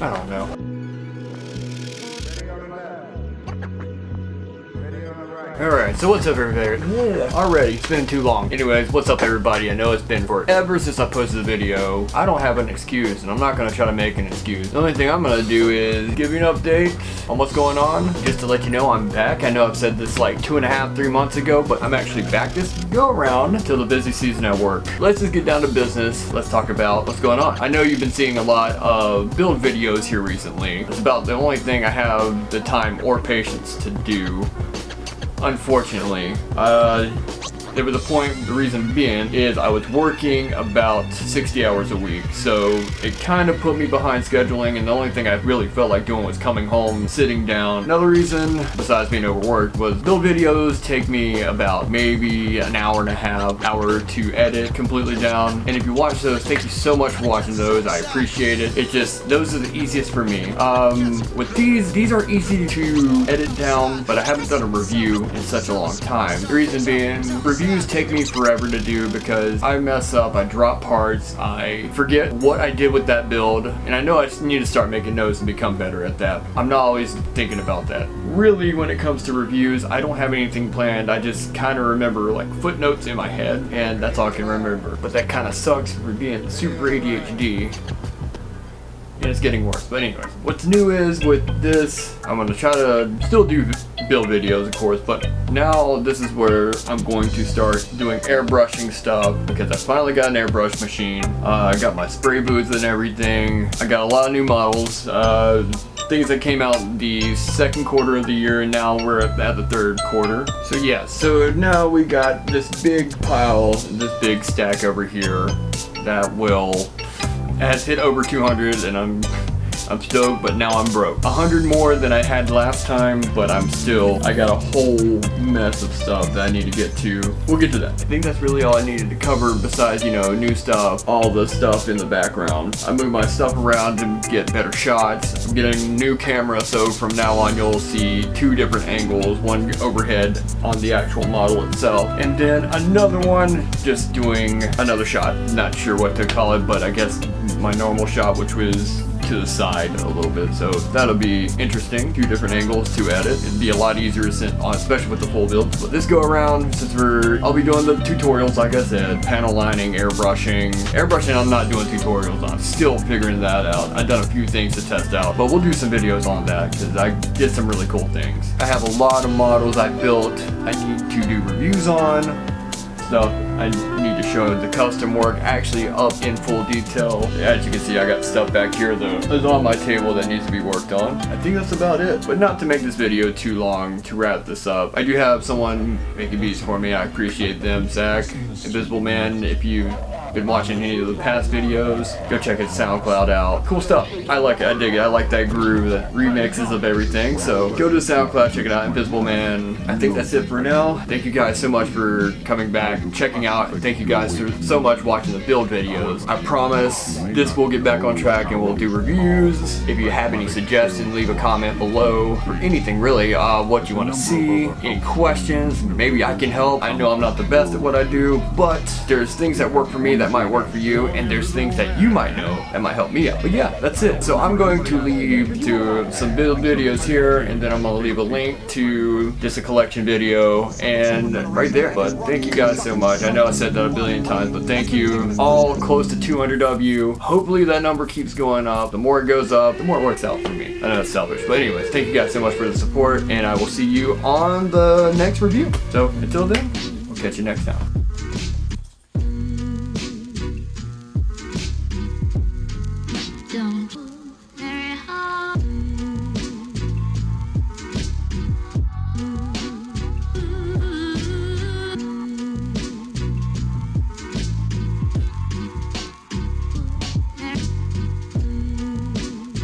I don't know. Alright, so what's up everybody? Already, it's been too long. Anyways, what's up everybody? I know it's been forever since I posted the video. I don't have an excuse, and I'm not gonna try to make an excuse. The only thing I'm gonna do is give you an update on what's going on, just to let you know I'm back. I know I've said this like 2.5, 3 months ago, but I'm actually back this go around till the busy season at work. Let's just get down to business. Let's talk about what's going on. I know you've been seeing a lot of build videos here recently. It's about the only thing I have the time or patience to do. Unfortunately, there was a point, the reason being is I was working about 60 hours a week, so it kind of put me behind scheduling, and the only thing I really felt like doing was coming home, sitting down. Another reason, besides being overworked, was build videos take me about maybe an hour and a half, hour to edit completely down, and if you watch those, thank you so much for watching those, I appreciate it. It's just, those are the easiest for me. With these are easy to edit down, but I haven't done a review in such a long time. The reason being, reviews take me forever to do because I mess up, I drop parts, I forget what I did with that build, and I know I just need to start making notes and become better at that. I'm not always thinking about that. Really, when it comes to reviews, I don't have anything planned. I just kind of remember like footnotes in my head, and that's all I can remember. But that kind of sucks for being super ADHD. And it's getting worse. But anyways, what's new is with this, I'm gonna try to still do build videos, of course, but now this is where I'm going to start doing airbrushing stuff because I finally got an airbrush machine. I got my spray booths and everything. I got a lot of new models, things that came out the second quarter of the year, and now we're at the third quarter. So yeah, so now we got this big pile, this big stack over here that has hit over 200, and I'm stoked, but now I'm broke. 100 more than I had last time, but I got a whole mess of stuff that I need to get to. We'll get to that. I think that's really all I needed to cover besides, you know, new stuff, all the stuff in the background. I moved my stuff around to get better shots. I'm getting a new camera, so from now on you'll see 2 different angles, one overhead on the actual model itself, and then another one just doing another shot. Not sure what to call it, but I guess my normal shot, which was to the side a little bit, so that'll be interesting. 2 different angles to edit. It'd be a lot easier to sit on, especially with the full build. But this go around, since I'll be doing the tutorials, like I said, panel lining, airbrushing. Airbrushing I'm not doing tutorials on, still figuring that out. I've done a few things to test out, but we'll do some videos on that because I did some really cool things. I have a lot of models I built I need to do reviews on. Stuff I need to show the custom work actually up in full detail. As you can see, I got stuff back here that's on my table that needs to be worked on. I think that's about it. But not to make this video too long, to wrap this up, I do have someone making beats for me. I appreciate them. Zach, Invisible Man, if you've been watching any of the past videos, go check his SoundCloud out. Cool stuff. I like it. I dig it. I like that groove, the remixes of everything. So go to SoundCloud, check it out, Invisible Man. I think that's it for now. Thank you guys so much for coming back and checking out. Thank you guys so much for watching the build videos. I promise this will get back on track and we'll do reviews. If you have any suggestions, leave a comment below for anything really, what you want to see, any questions, maybe I can help. I know I'm not the best at what I do, but there's things that work for me that might work for you, and there's things that you might know that might help me out. But yeah, that's it. So I'm going to leave to some build videos here, and then I'm going to leave a link to just a collection video and right there. But thank you guys so much. I know I said that a billion times, but thank you. All close to 200 of you. Hopefully that number keeps going up. The more it goes up, the more it works out for me. I know it's selfish, but anyways, thank you guys so much for the support, and I will see you on the next review. So until then, we'll catch you next time. Don't